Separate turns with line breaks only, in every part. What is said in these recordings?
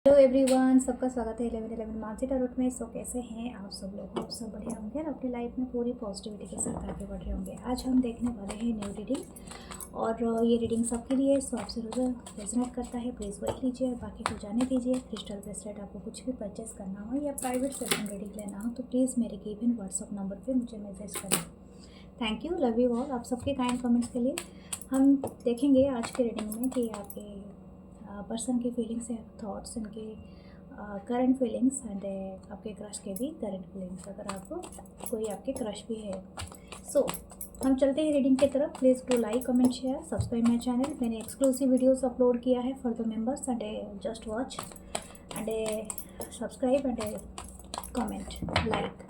Hello everyone, सबका स्वागत है 11 मानसी टारोट में। सो कैसे हैं आप सब लोग? आप सब बढ़िया होंगे और अपनी लाइफ में पूरी पॉजिटिविटी के साथ आगे बढ़ रहे होंगे। आज हम देखने वाले हैं न्यू रीडिंग और ये रीडिंग सबके लिए। सो आपसे रेजोनेट करता है प्लीज़ वही लीजिए और बाकी को जाने दीजिए। क्रिस्टल ब्रेसलेट आपको कुछ भी परचेस करना हो या प्राइवेट सेशन रीडिंग लेना हो तो प्लीज़ मेरे गिवन व्हाट्सअप नंबर पर मुझे मैसेज करें। Thank you, love you all. आप सबके काइंड कमेंट्स के लिए हम देखेंगे आज के रीडिंग में कि आपके पर्सन की फीलिंग्स है, थॉट्स, इनके करंट फीलिंग्स एंड आपके क्रश के भी करंट फीलिंग्स, अगर आपको कोई आपके क्रश भी है। सो हम चलते हैं रीडिंग की तरफ। Please do like, comment, share, subscribe my channel. मैंने एक्सक्लूसिव वीडियोस अपलोड किया है for the members and just watch and subscribe and comment like.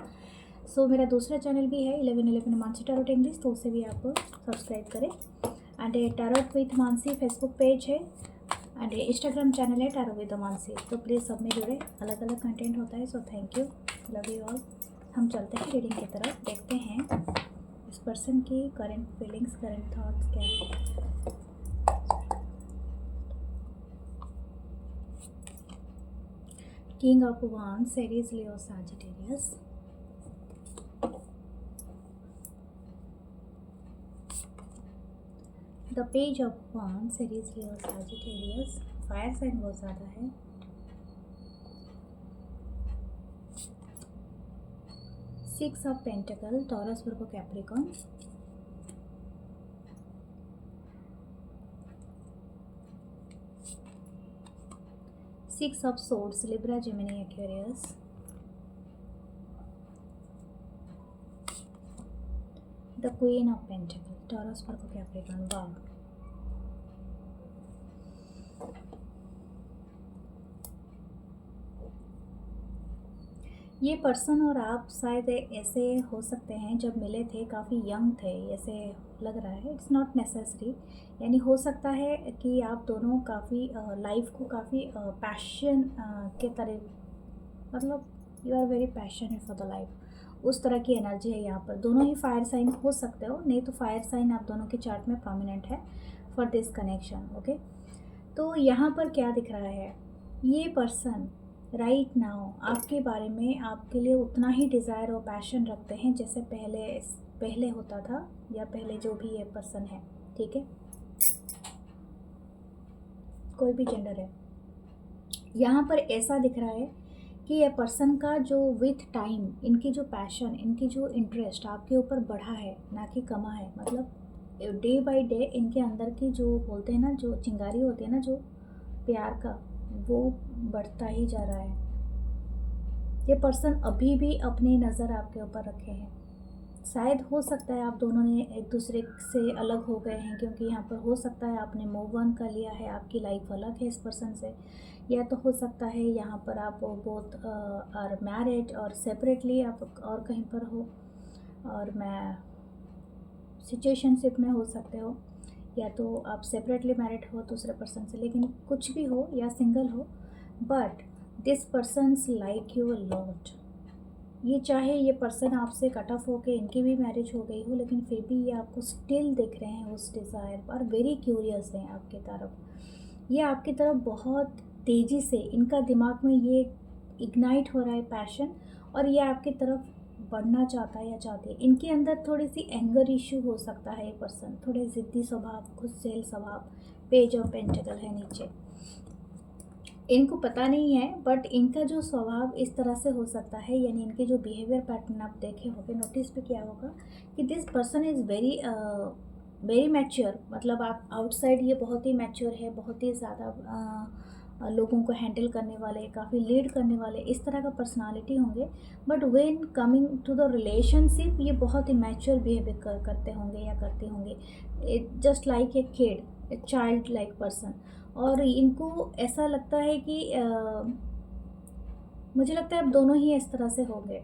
So मेरा दूसरा चैनल भी है 11 मानसी टारोट इंग्लिश, तो उसे भी आप सब्सक्राइब करें। And tarot with Mansi Facebook page है एंड इंस्टाग्राम चैनल है टैरो विद मानसी। तो प्लीज़ सब में जुड़े, अलग अलग कंटेंट होता है। So thank you, love you all. हम चलते हैं रीडिंग की तरफ, देखते हैं इस पर्सन की करंट फीलिंग्स, करंट थॉट्स क्या है। King of wands, Aries, Leo, Sagittarius. The page of wands, Aries, Leo, Sagittarius. Fire sign बहुत ज़्यादा है। Six of pentacle, Taurus, Virgo, Capricorn. Six of swords, Libra, Gemini, Aquarius. The queen of pentacle, Taurus, Virgo, Capricorn. Wow, ये person और आप शायद ऐसे हो सकते हैं, जब मिले थे काफ़ी यंग थे, ऐसे लग रहा है। इट्स नॉट नेसेसरी, यानी हो सकता है कि आप दोनों काफ़ी लाइफ को काफ़ी पैशन के तरह, मतलब you are very passionate for the life, उस तरह की एनर्जी है यहाँ पर। दोनों ही फायर साइन हो सकते हो, नहीं तो फायर साइन आप दोनों के चार्ट में प्रोमिनेंट है फॉर दिस कनेक्शन। ओके, तो यहाँ पर क्या दिख रहा है, ये पर्सन राइट नाउ आपके बारे में, आपके लिए उतना ही डिज़ायर और पैशन रखते हैं जैसे पहले होता था, या पहले जो भी ये पर्सन है। ठीक है, कोई भी जेंडर है। यहाँ पर ऐसा दिख रहा है कि ये पर्सन का जो विथ टाइम इनकी जो पैशन, इनकी जो इंटरेस्ट आपके ऊपर बढ़ा है, ना कि कमा है। मतलब डे बाय डे इनके अंदर की जो बोलते हैं ना, जो चिंगारी होती है ना, जो प्यार का, वो बढ़ता ही जा रहा है। ये पर्सन अभी भी अपनी नज़र आपके ऊपर रखे हैं। शायद हो सकता है आप दोनों ने एक दूसरे से अलग हो गए हैं, क्योंकि यहाँ पर हो सकता है आपने मूव ऑन कर लिया है, आपकी लाइफ अलग है इस पर्सन से। या तो हो सकता है यहाँ पर आप बोथ आर मैरिड और सेपरेटली आप और कहीं पर हो, और मैं सिचुएशनशिप में हो सकते हो, या तो आप सेपरेटली मैरिड हो दूसरे पर्सन से। लेकिन कुछ भी हो या सिंगल हो, but this persons like you a lot. ये चाहे ये पर्सन आपसे कट ऑफ होके इनकी भी मैरिज हो गई हो, लेकिन फिर भी ये आपको स्टिल दिख रहे हैं उस डिज़ायर पर, वेरी क्यूरियस हैं आपकी तरफ। ये आपकी तरफ बहुत तेज़ी से, इनका दिमाग में ये इग्नाइट हो रहा है पैशन, और ये आपकी तरफ बढ़ना चाहता है या चाहती है। इनके अंदर थोड़ी सी एंगर इशू हो सकता है। ये पर्सन थोड़े ज़िद्दी स्वभाव, खुदसेल स्वभाव। पेज ऑफ पेंटिकल है नीचे, इनको पता नहीं है बट इनका जो स्वभाव इस तरह से हो सकता है, यानी इनके जो बिहेवियर पैटर्न आप देखे होंगे, नोटिस भी किया होगा कि this person is very mature. मतलब आप आउटसाइड ये बहुत ही मैच्योर है, बहुत ही ज़्यादा लोगों को हैंडल करने वाले, काफ़ी लीड करने वाले, इस तरह का पर्सनालिटी होंगे। But when coming to the relationship ये बहुत ही मैच्योर बिहेवियर करते होंगे या करते होंगे, just like a kid, a child like person. और इनको ऐसा लगता है कि मुझे लगता है अब दोनों ही इस तरह से होंगे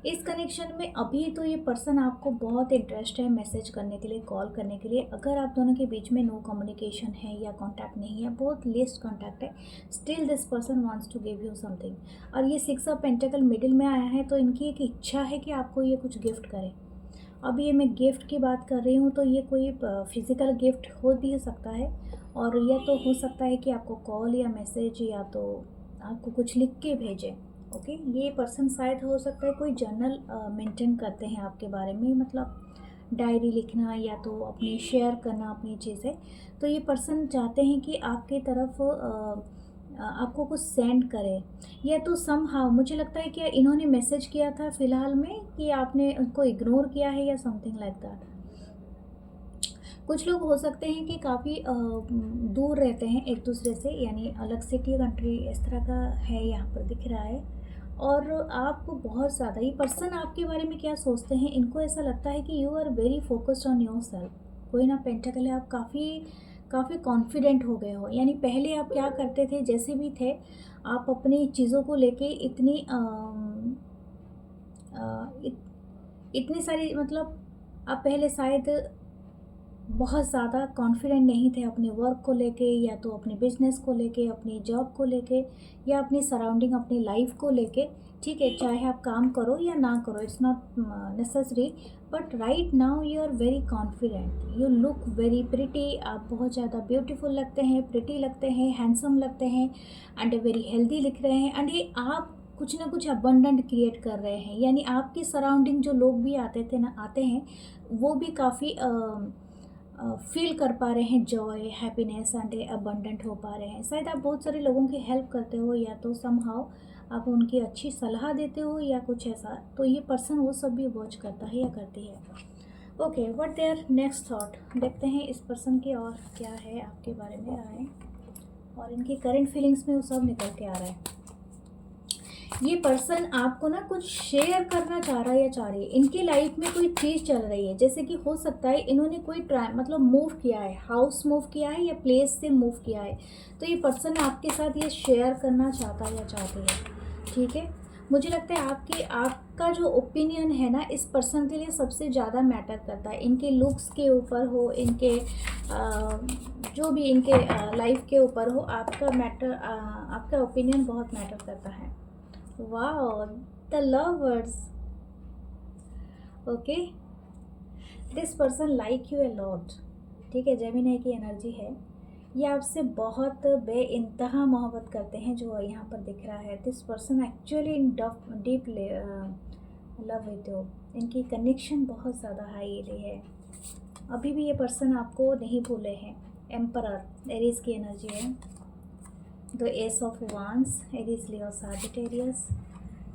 इस कनेक्शन में। अभी तो ये पर्सन आपको बहुत इंटरेस्ट है मैसेज करने के लिए, कॉल करने के लिए। अगर आप दोनों के बीच में नो कम्युनिकेशन है या कांटेक्ट नहीं है, बहुत लेस्ट कांटेक्ट है, still this person wants to give you something. और ये सिक्स ऑफ पेंटिकल मिडिल में आया है, तो इनकी एक इच्छा है कि आपको ये कुछ गिफ्ट करें। अब ये मैं गिफ्ट की बात कर रही हूँ तो ये कोई फिज़िकल गिफ्ट हो भी सकता है, और या तो हो सकता है कि आपको कॉल या मैसेज या तो आपको कुछ लिख के भेजें। ओके, ये पर्सन शायद हो सकता है कोई जर्नल मेंटेन करते हैं आपके बारे में, मतलब डायरी लिखना या तो अपनी शेयर करना अपनी चीज़ें। तो ये पर्सन चाहते हैं कि आपकी तरफ आपको कुछ सेंड करें, या तो समहाउ मुझे लगता है कि इन्होंने मैसेज किया था फ़िलहाल में कि आपने उनको इग्नोर किया है या समथिंग लाइक दैट। कुछ लोग हो सकते हैं कि काफ़ी दूर रहते हैं एक दूसरे से, यानी अलग सिटी कंट्री इस तरह का है यहाँ पर दिख रहा है। और आपको बहुत ज़्यादा ये पर्सन आपके बारे में क्या सोचते हैं, इनको ऐसा लगता है कि you are very focused on your self. कोई ना पेंटाकल है, आप काफ़ी काफ़ी कॉन्फिडेंट हो गए हो। यानी पहले आप क्या करते थे, जैसे भी थे आप अपनी चीज़ों को लेके इतनी इतनी सारी, मतलब आप पहले शायद बहुत ज़्यादा कॉन्फिडेंट नहीं थे अपने वर्क को लेके, या तो अपने बिजनेस को लेके, अपनी जॉब को लेके, या अपनी सराउंडिंग अपनी लाइफ को लेके। ठीक है, चाहे आप काम करो या ना करो, it's not necessary, but right now you are very confident, you look very pretty. आप बहुत ज़्यादा ब्यूटीफुल लगते हैं, प्रिटी लगते हैं, हैंडसम लगते हैं, एंड वेरी हेल्दी लिख रहे हैं। एंड ये आप कुछ ना कुछ अबंडेंट क्रिएट कर रहे हैं, यानी आपकी सराउंडिंग जो लोग भी आते हैं वो भी काफ़ी फील कर पा रहे हैं जॉय, हैप्पीनेस एंड अबंडेंट हो पा रहे हैं। शायद आप बहुत सारे लोगों की हेल्प करते हो, या तो समहाउ आप उनकी अच्छी सलाह देते हो या कुछ ऐसा। तो ये पर्सन वो सब भी वॉच करता है या करती है। Okay, what their next thought, देखते हैं इस पर्सन की और क्या है आपके बारे में राय, और इनकी करंट फीलिंग्स में वो सब निकल के आ रहा है। ये पर्सन आपको ना कुछ शेयर करना चाह रहा है या चाह रही है। इनकी लाइफ में कोई चीज़ चल रही है, जैसे कि हो सकता है इन्होंने कोई मतलब मूव किया है, हाउस मूव किया है या प्लेस से मूव किया है। तो ये पर्सन आपके साथ ये शेयर करना चाहता है या चाहती है। ठीक है, मुझे लगता है आपका जो ओपिनियन है ना इस पर्सन के लिए सबसे ज़्यादा मैटर करता है। इनके लुक्स के ऊपर हो, इनके जो भी इनके लाइफ के ऊपर हो, आपका ओपिनियन बहुत मैटर करता है। Wow, the lovers. Okay, this person like you a lot. ठीक है, जेमिनी की एनर्जी है, ये आपसे बहुत बेइंतहा मोहब्बत करते हैं जो यहाँ पर दिख रहा है। This person actually in deep love with you, इनकी कनेक्शन बहुत ज़्यादा हाईली है। अभी भी ये पर्सन आपको नहीं भूले हैं। एम्परर एरीज की एनर्जी है, द एस ऑफ वांस, Aries Leo Sagittarius,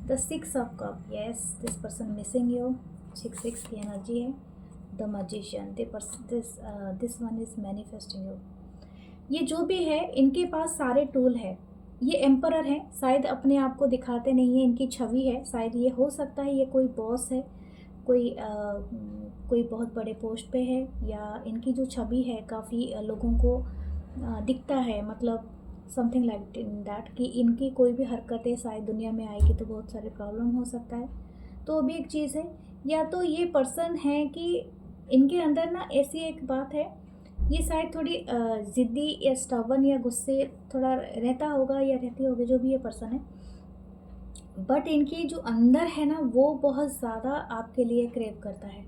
the six of cup, yes this person missing you, six की एनर्जी है, the magician, this one is manifesting you. ये जो भी है इनके पास सारे टूल है। ये एम्परर है, शायद अपने आप को दिखाते नहीं है, इनकी छवि है। शायद ये हो सकता है ये कोई बॉस है, कोई बहुत बड़े पोस्ट पे है, या इनकी जो छवि है काफ़ी लोगों को दिखता है, मतलब समथिंग लाइक इन दैट कि इनकी कोई भी हरकतें शायद दुनिया में आएगी तो बहुत सारे प्रॉब्लम हो सकता है। तो भी एक चीज़ है, या तो ये पर्सन है कि इनके अंदर ना ऐसी एक बात है, ये शायद थोड़ी ज़िद्दी या स्टबर्न या गुस्से थोड़ा रहता होगा या रहती होगी, जो भी ये पर्सन है। बट इनकी जो अंदर है ना वो बहुत ज़्यादा आपके लिए क्रेव करता है,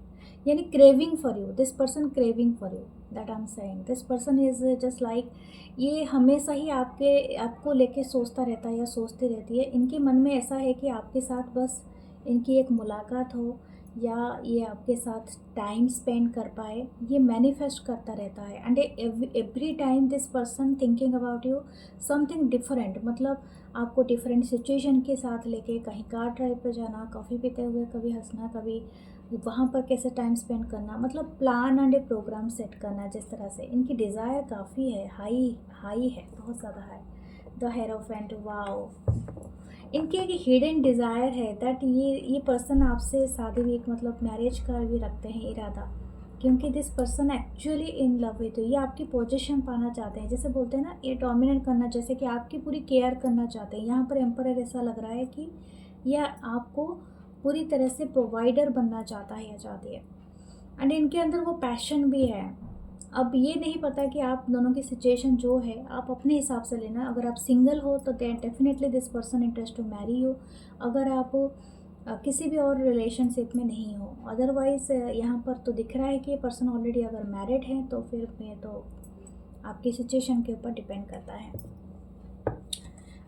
यानी craving for you, this person craving for you, that I am saying. This person is just like, ये हमेशा ही आपको लेके सोचता रहता है या सोचती रहती है। इनके मन में ऐसा है कि आपके साथ बस इनकी एक मुलाकात हो, या ये आपके साथ टाइम स्पेंड कर पाए, ये मैनिफेस्ट करता रहता है। And every time this person thinking about you something different, मतलब आपको डिफरेंट सिचुएशन के साथ लेके कहीं कार ड्राइव पे जाना, कॉफ़ी पीते हुए, कभी हंसना, कभी वहाँ पर कैसे टाइम स्पेंड करना, मतलब plan and a programme set करना। जिस तरह से इनकी डिज़ायर काफ़ी है, हाई है, बहुत ज़्यादा हाई। द हेरोफेंट, वाओ, इनकी एक हिडन डिज़ायर है दैट ये पर्सन आपसे शादी भी, मतलब मैरिज का भी रखते हैं इरादा, क्योंकि this person actually in love with you. ये आपकी पोजीशन पाना चाहते हैं, जैसे बोलते हैं ना ये डोमिनेट करना, जैसे कि आपकी पूरी केयर करना चाहते हैं। यहाँ पर एम्परर ऐसा लग रहा है कि यह आपको पूरी तरह से प्रोवाइडर बनना चाहता है या चाहती है। एंड इनके अंदर वो पैशन भी है। अब ये नहीं पता कि आप दोनों की सिचुएशन जो है आप अपने हिसाब से लेना। अगर आप सिंगल हो तो then definitely this person interest to marry you, अगर आप किसी भी और रिलेशनशिप में नहीं हो। अदरवाइज़ यहाँ पर तो दिख रहा है कि ये पर्सन ऑलरेडी अगर मैरिड है तो फिर मैं तो आपकी सिचुएशन के ऊपर डिपेंड करता है।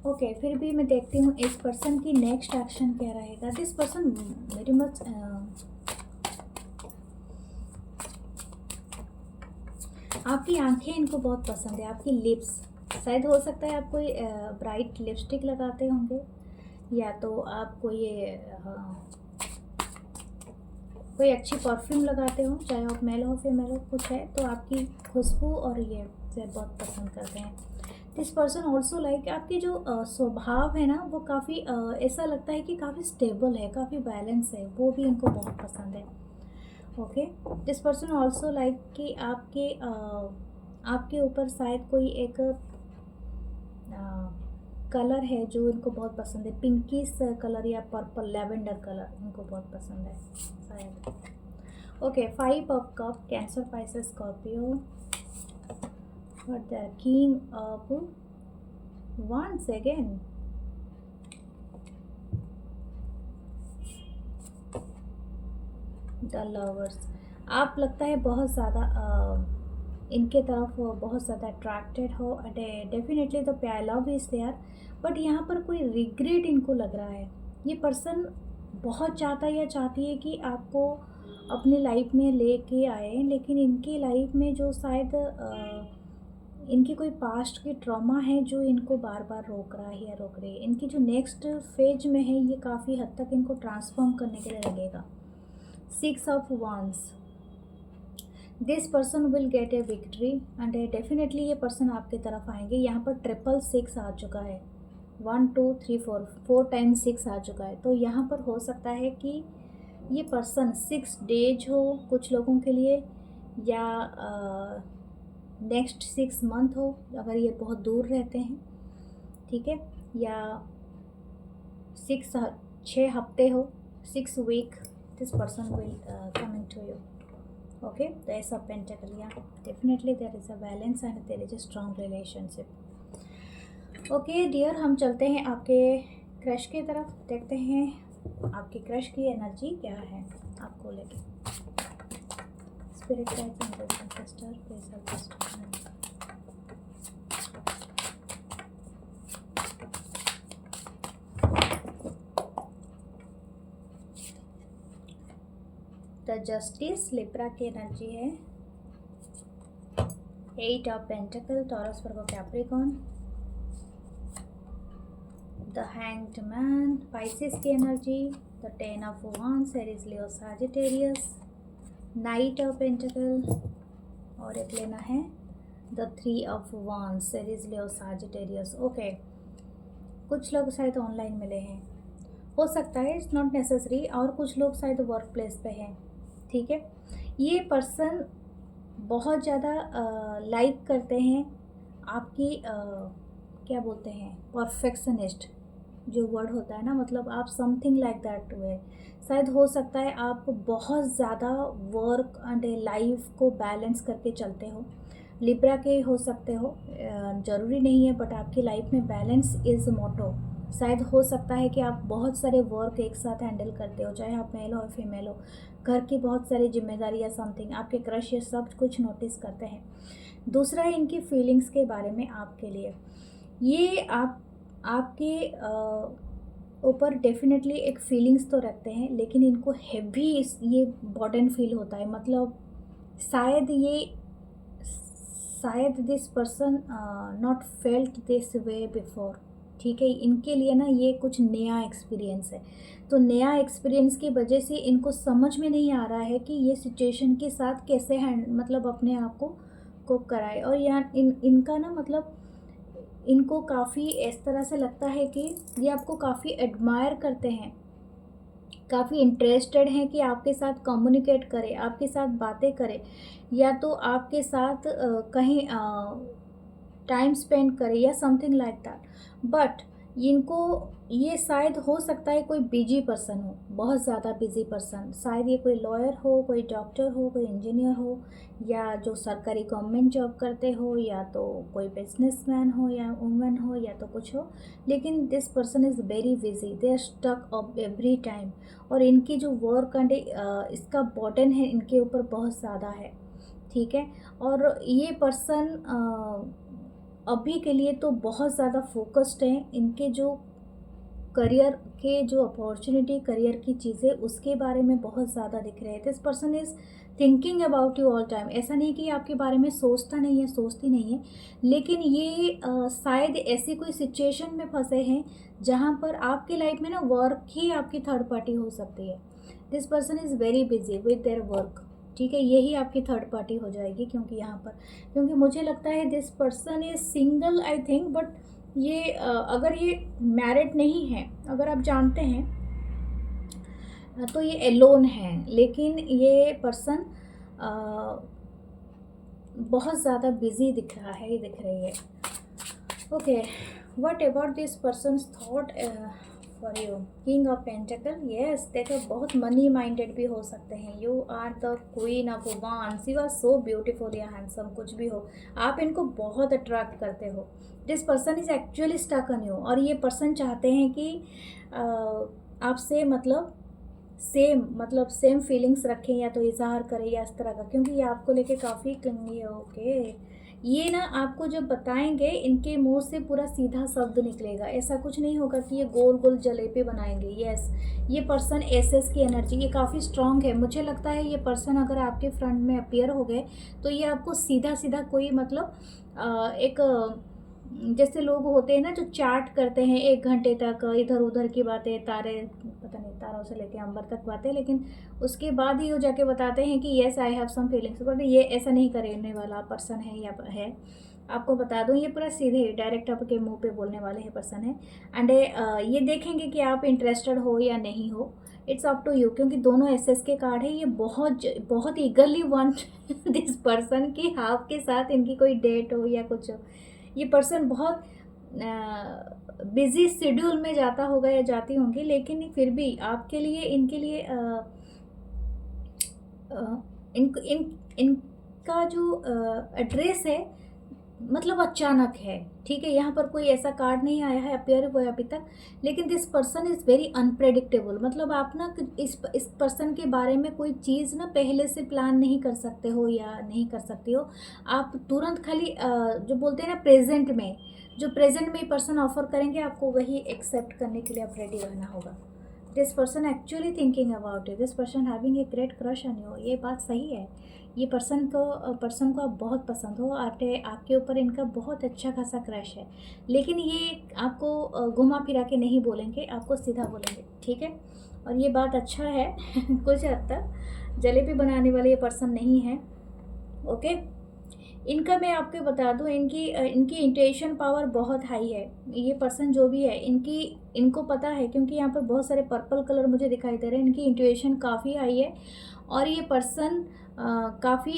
ओके, फिर भी मैं देखती हूँ इस पर्सन की नेक्स्ट एक्शन क्या रहेगा। दिस पर्सन वेरी मच, आपकी आंखें इनको बहुत पसंद है, आपकी लिप्स, शायद हो सकता है आप कोई ब्राइट लिपस्टिक लगाते होंगे, या तो आप कोई अच्छी परफ्यूम लगाते हो, चाहे आप मेल हो फीमेल हो, कुछ है तो आपकी खुशबू और ये से बहुत पसंद करते हैं। दिस पर्सन ऑल्सो लाइक, आपकी जो स्वभाव है ना वो काफ़ी ऐसा लगता है कि काफ़ी स्टेबल है, काफ़ी बैलेंस है, वो भी इनको बहुत पसंद है। Okay, this person also like कि आपके ऊपर शायद कोई एक कलर है जो इनको बहुत पसंद है, पिंकिश कलर या पर्पल लेवेंडर कलर इनको बहुत पसंद है शायद। Okay, 5 of cup, Cancer, Pisces, Scorpio, और the king of wands again, the lovers. आप लगता है बहुत ज़्यादा इनके तरफ बहुत ज़्यादा अट्रैक्टेड हो, डेफिनेटली तो प्यार लव इज़ देयर, बट यहाँ पर कोई रिग्रेट इनको लग रहा है। ये पर्सन बहुत चाहता है या चाहती है कि आपको अपनी लाइफ में लेके आए, लेकिन इनकी लाइफ में जो शायद इनकी कोई पास्ट की ट्रॉमा है जो इनको बार बार रोक रहा है या रोक रही है। इनकी जो नेक्स्ट फेज में है ये काफ़ी हद तक इनको ट्रांसफॉर्म करने के लिए लगेगा। 6 of wands, this person will get A victory and definitely ये पर्सन आपकी तरफ आएंगे। यहाँ पर 666 आ चुका है, 1 2 3 4, 4 टाइम्स 6 आ चुका है। तो यहाँ पर हो सकता है कि ये पर्सन 6 डेज हो कुछ लोगों के लिए, या नेक्स्ट 6 मंथ हो अगर ये बहुत दूर रहते हैं, ठीक है, या 6 हफ्ते हो, 6 week, this person will coming to you. Okay, the ace of pentacle, या definitely there is a balance and there is a strong relationship. Okay dear, हम चलते हैं आपके क्रश की तरफ, देखते हैं आपकी क्रश की एनर्जी क्या है आपको लेके। Spirit guides and sister, please help us to the justice, Libra की एनर्जी है। 8 of pentacle, Taurus, Virgo, Capricorn, the hanged man, Pisces की energy, the 10 of wands, Aries, Leo, Sagittarius, knight of pentacle, और एक लेना है the 3 of wands, Aries, Leo, Sagittarius. Okay, कुछ लोग शायद ऑनलाइन मिले हैं, हो सकता है, इट्स नॉट नेसेसरी, और कुछ लोग शायद वर्क प्लेस पे हैं, ठीक है। ये पर्सन बहुत ज़्यादा लाइक करते हैं आपकी क्या बोलते हैं, परफेक्शनिस्ट जो वर्ड होता है ना, मतलब आप समथिंग लाइक दैट वे। शायद हो सकता है आप बहुत ज़्यादा वर्क एंड लाइफ को बैलेंस करके चलते हो, लिब्रा के हो सकते हो, ज़रूरी नहीं है, बट आपकी लाइफ में बैलेंस इज़ मोटो। शायद हो सकता है कि आप बहुत सारे वर्क एक साथ हैंडल करते हो, चाहे आप मेल हो फीमेल हो, घर की बहुत सारी जिम्मेदारी या समथिंग, आपके क्रश ये सब कुछ नोटिस करते हैं। दूसरा है इनकी फीलिंग्स के बारे में आपके लिए, ये आपके ऊपर डेफिनेटली एक फीलिंग्स तो रखते हैं, लेकिन इनको हैवी ये बर्डन फील होता है, मतलब शायद this person not felt this way before, ठीक है। इनके लिए ना ये कुछ नया एक्सपीरियंस है, तो नया एक्सपीरियंस की वजह से इनको समझ में नहीं आ रहा है कि ये सिचुएशन के साथ कैसे मतलब अपने आप को कोप कराए। और यहाँ इनका ना मतलब इनको काफ़ी इस तरह से लगता है कि ये आपको काफ़ी एडमायर करते हैं, काफ़ी इंटरेस्टेड हैं कि आपके साथ कम्युनिकेट करें, आपके साथ बातें करें, या तो आपके साथ कहीं टाइम स्पेंड करें या समथिंग लाइक दैट। बट इनको ये शायद हो सकता है कोई बिजी पर्सन हो, बहुत ज़्यादा बिजी पर्सन, शायद ये कोई लॉयर हो, कोई डॉक्टर हो, कोई इंजीनियर हो, या जो सरकारी गवर्नमेंट जॉब करते हो, या तो कोई बिजनेसमैन हो या वुमेन हो, या तो कुछ हो, लेकिन this person is very busy, they are stuck of every time, और इनकी जो वर्क एंड इसका बर्डन है इनके ऊपर बहुत ज़्यादा है, ठीक है। और ये पर्सन अभी के लिए तो बहुत ज़्यादा फोकस्ड हैं, इनके जो करियर के जो अपॉर्चुनिटी, करियर की चीज़ें, उसके बारे में बहुत ज़्यादा दिख रहे हैं। This person is thinking about you all time. ऐसा नहीं कि आपके बारे में सोचता नहीं है, सोचती नहीं है, लेकिन ये शायद ऐसी कोई सिचुएशन में फंसे हैं जहाँ पर आपकी लाइफ में ना वर्क ही आपकी थर्ड पार्टी हो सकती है। This person is very busy with their work, ठीक है। यही आपकी थर्ड पार्टी हो जाएगी, क्योंकि यहाँ पर, क्योंकि मुझे लगता है this person is single I think, but ये अगर ये मैरिड नहीं है, अगर आप जानते हैं, तो ये एलोन है। लेकिन ये पर्सन बहुत ज़्यादा बिजी दिख रहा है, ये दिख रही है। Okay, what about this person's thought for you? King of pentacles, yes, देखो बहुत मनी माइंडेड भी हो सकते हैं। You are the queen of wands, you are so beautiful या हैंडसम, कुछ भी हो, आप इनको बहुत अट्रैक्ट करते हो। This person is actually stuck on you, और ये पर्सन चाहते हैं कि आपसे मतलब सेम फीलिंग्स रखें, या तो इजहार करें या इस तरह का, क्योंकि ये आपको लेके काफ़ी क्लिंगी है। ओके, ये ना आपको जब बताएंगे, इनके मुंह से पूरा सीधा शब्द निकलेगा, ऐसा कुछ नहीं होगा कि ये गोल गोल जलेबी बनाएंगे। यस, ये पर्सन एसएस की एनर्जी, ये काफ़ी स्ट्रांग है। मुझे लगता है ये पर्सन अगर आपके फ्रंट में अपीयर हो गए तो ये आपको सीधा सीधा कोई मतलब एक जैसे लोग होते हैं ना जो चैट करते हैं 1 घंटे तक, इधर उधर की बातें, तारे, पता नहीं तारों से लेके अंबर तक बातें, लेकिन उसके बाद ही वो जाके बताते हैं कि yes I have some feelings, but ये ऐसा नहीं करने वाला पर्सन है या है। आपको बता दूं, ये पूरा सीधे डायरेक्ट आपके मुंह पे बोलने वाले हैं पर्सन है। एंड ये देखेंगे कि आप इंटरेस्टेड हो या नहीं हो, इट्स अप टू यू, क्योंकि दोनों एसएस के कार्ड है। ये बहुत बहुत ईगरली वांट दिस पर्सन कि आपके साथ इनकी कोई डेट हो या कुछ हो। ये पर्सन बहुत बिजी शेड्यूल में जाता होगा या जाती होंगी, लेकिन फिर भी आपके लिए, इनके लिए इनका जो एड्रेस है, मतलब अचानक है, ठीक है। यहाँ पर कोई ऐसा कार्ड नहीं आया है अपेयर हुआ अभी तक, लेकिन this person is very unpredictable. मतलब आप ना इस पर्सन के बारे में कोई चीज़ ना पहले से प्लान नहीं कर सकते हो या नहीं कर सकती हो। आप तुरंत खाली जो बोलते हैं ना प्रेजेंट में, जो प्रेजेंट में पर्सन ऑफर करेंगे आपको, वही एक्सेप्ट करने के लिए आप रेडी रहना होगा। This person actually thinking about you, this person having a great crush on you. ये बात सही है, ये पर्सन को आप बहुत पसंद हो, आपके ऊपर इनका बहुत अच्छा खासा क्रश है, लेकिन ये आपको घुमा फिरा के नहीं बोलेंगे, आपको सीधा बोलेंगे, ठीक है। और ये बात अच्छा है कुछ हद तक जलेबी बनाने वाले ये पर्सन नहीं है। ओके, इनका मैं आपको बता दूं, इनकी इंट्यूशन पावर बहुत हाई है। ये पर्सन जो भी है, इनको पता है, क्योंकि यहाँ पर बहुत सारे पर्पल कलर मुझे दिखाई दे रहे हैं। इनकी इंट्यूशन काफ़ी हाई है, और ये पर्सन काफ़ी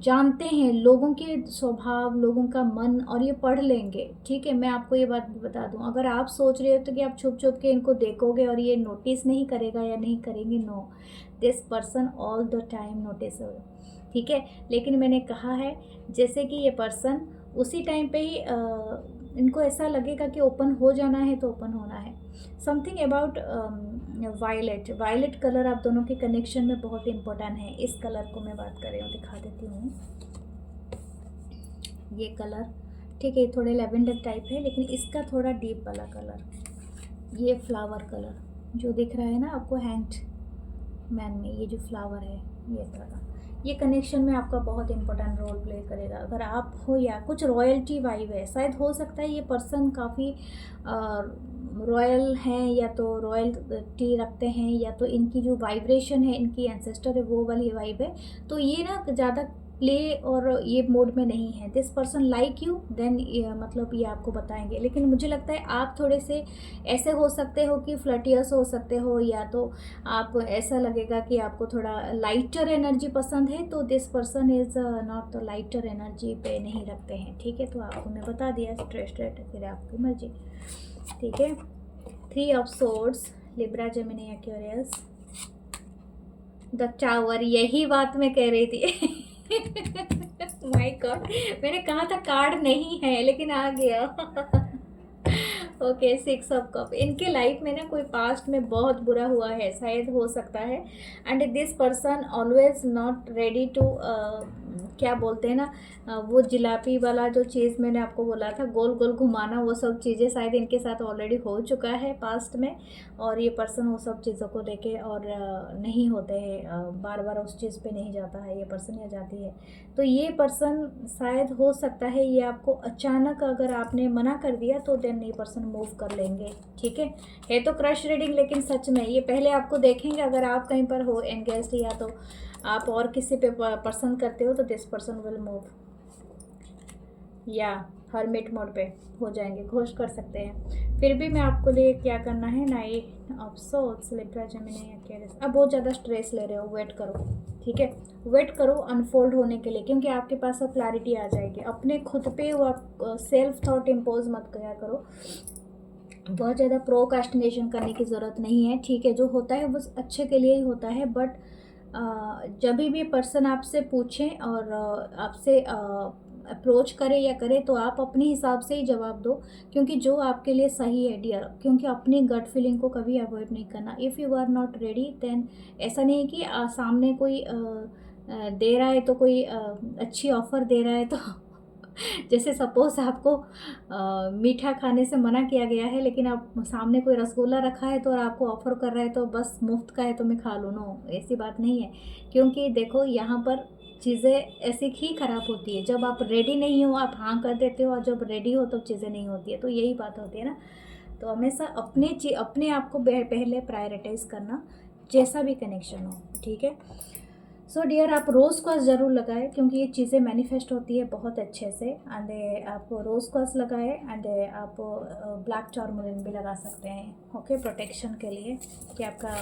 जानते हैं लोगों के स्वभाव, लोगों का मन, और ये पढ़ लेंगे, ठीक है। मैं आपको ये बात भी बता दूं, अगर आप सोच रहे हो तो कि आप छुप छुप के इनको देखोगे और ये नोटिस नहीं करेगा या नहीं करेंगे, no, this person all the time notice, ठीक है। लेकिन मैंने कहा है जैसे कि ये पर्सन उसी टाइम पे ही इनको ऐसा लगेगा कि ओपन हो जाना है तो ओपन होना है। समथिंग अबाउट वायलेट कलर आप दोनों के कनेक्शन में बहुत इंपॉर्टेंट है। इस कलर को मैं बात कर रही हूँ, दिखा देती हूँ। ये कलर, ठीक है, थोड़े लेवेंडर टाइप है, लेकिन इसका थोड़ा डीप वाला कलर, ये फ्लावर कलर जो दिख रहा है ना आपको हैंड मैन में, ये जो फ्लावर है, ये तरह, ये कनेक्शन में आपका बहुत इंपॉर्टेंट रोल प्ले करेगा। अगर आप हो या कुछ रॉयल्टी वाइब है, शायद हो सकता है ये पर्सन काफ़ी रॉयल हैं, या तो रॉयल्टी रखते हैं, या तो इनकी जो वाइब्रेशन है, इनकी एंसेस्टर है, वो वाली वाइब है। तो ये ना ज़्यादा प्ले और ये मोड में नहीं है। This person like you, then मतलब ये आपको बताएंगे। लेकिन मुझे लगता है आप थोड़े से ऐसे हो सकते हो कि फ्लर्टियस हो सकते हो, या तो आप ऐसा लगेगा कि आपको थोड़ा लाइटर एनर्जी पसंद है, तो this person is not the lighter energy पे नहीं रखते हैं, ठीक है। तो आपको मैं बता दिया स्ट्रेट, फिर आपकी मर्जी, ठीक है। 3 of swords, Libra, Gemini, Aquarius, the tower, यही बात मैं कह रही थी माय गॉड, मैंने कहा था कार्ड नहीं है, लेकिन आ गया ओके, 6 ऑफ कप, इनके लाइफ में ना कोई पास्ट में बहुत बुरा हुआ है, शायद हो सकता है। And this person always not ready to क्या बोलते हैं ना, वो जिलापी वाला जो चीज़ मैंने आपको बोला था, गोल गोल घुमाना, वो सब चीज़ें शायद इनके साथ ऑलरेडी हो चुका है पास्ट में, और ये पर्सन वो सब चीज़ों को लेके और नहीं होते हैं, बार बार उस चीज़ पे नहीं जाता है ये पर्सन या जाती है। तो ये पर्सन शायद हो सकता है ये आपको अचानक अगर आपने मना कर दिया तो देन ये पर्सन मूव कर लेंगे, ठीक है तो क्रश रीडिंग, लेकिन सच में ये पहले आपको देखेंगे अगर आप कहीं पर हो एंगेज्ड या तो आप और किसी पे पसंद करते हो तो दिस पर्सन विल मूव, या हरमिट मोड पे हो जाएंगे, घोष कर सकते हैं। फिर भी मैं आपको लिए क्या करना है, night of swords, Libra Gemini Aquarius. अब बहुत ज़्यादा स्ट्रेस ले रहे हो, वेट करो, ठीक है, वेट करो अनफोल्ड होने के लिए, क्योंकि आपके पास अब क्लैरिटी आ जाएगी। अपने खुद पे वो आप सेल्फ थॉट इम्पोज मत किया करो, बहुत ज़्यादा प्रोकास्टिनेशन करने की ज़रूरत नहीं है, ठीक है। जो होता है वो अच्छे के लिए ही होता है, बट जब भी पर्सन आपसे पूछें और आपसे अप्रोच करे या करे तो आप अपने हिसाब से ही जवाब दो, क्योंकि जो आपके लिए सही है डियर, क्योंकि अपनी गट फीलिंग को कभी अवॉइड नहीं करना। If you are not ready then ऐसा नहीं है कि सामने कोई दे रहा है तो कोई अच्छी ऑफ़र दे रहा है तो जैसे सपोज़ आपको मीठा खाने से मना किया गया है, लेकिन आप सामने कोई रसगुल्ला रखा है तो और आपको ऑफ़र कर रहा है तो बस मुफ्त का है तो मैं खा लूँ, नो, ऐसी बात नहीं है। क्योंकि देखो यहाँ पर चीज़ें ऐसी ही ख़राब होती है, जब आप रेडी नहीं हो आप हाँ कर देते हो, और जब रेडी हो तब चीज़ें नहीं होती है, तो यही बात होती है ना। तो हमेशा अपने आप को पहले प्रायोरिटाइज़ करना, जैसा भी कनेक्शन हो, ठीक है। सो डियर, आप रोज़ क्वास ज़रूर लगाएं, क्योंकि ये चीज़ें मैनिफेस्ट होती है बहुत अच्छे से। एंड आप रोज़ क्वास लगाएं, एंड आप ब्लैक टर्मरिन भी लगा सकते हैं, ओके, प्रोटेक्शन के लिए, कि आपका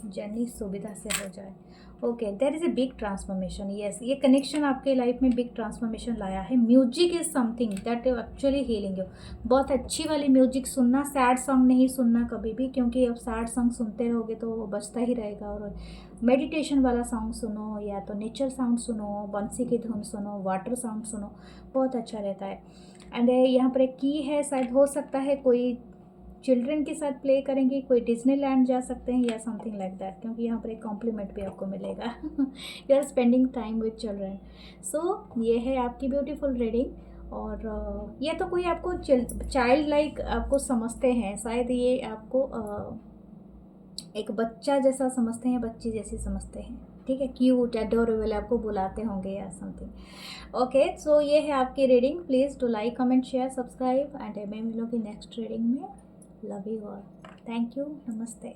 जर्नी सुविधा से हो जाए। Okay, there is a big transformation, yes, ये कनेक्शन आपके लाइफ में बिग ट्रांसफॉर्मेशन लाया है। Music is something that actually healing you. बहुत अच्छी वाली म्यूजिक सुनना, सैड सॉन्ग नहीं सुनना कभी भी, क्योंकि अब सैड सॉन्ग सुनते रहोगे तो वो बजता ही रहेगा। और मेडिटेशन वाला सॉन्ग सुनो, या तो नेचर साउंड सुनो, बंसी की धुन सुनो, वाटर साउंड सुनो, बहुत अच्छा रहता है। एंड यहाँ पर एक की है, शायद हो सकता है कोई चिल्ड्रन के साथ प्ले करेंगे, कोई डिज्नीलैंड जा सकते हैं या समथिंग लाइक दैट, क्योंकि यहाँ पर एक कॉम्प्लीमेंट भी आपको मिलेगा you are spending time with children. So ये है आपकी ब्यूटीफुल रीडिंग। और ये तो कोई आपको चाइल्ड लाइक आपको समझते हैं, शायद ये आपको एक बच्चा जैसा समझते हैं, बच्ची जैसी समझते हैं, ठीक है, क्यूट एडोरेबल आपको बुलाते होंगे या समथिंग। ओके, सो ये है आपकी reading. Please do like comment share subscribe, and मैं मिलूँगी नेक्स्ट रीडिंग में। Love you all, thank you, नमस्ते।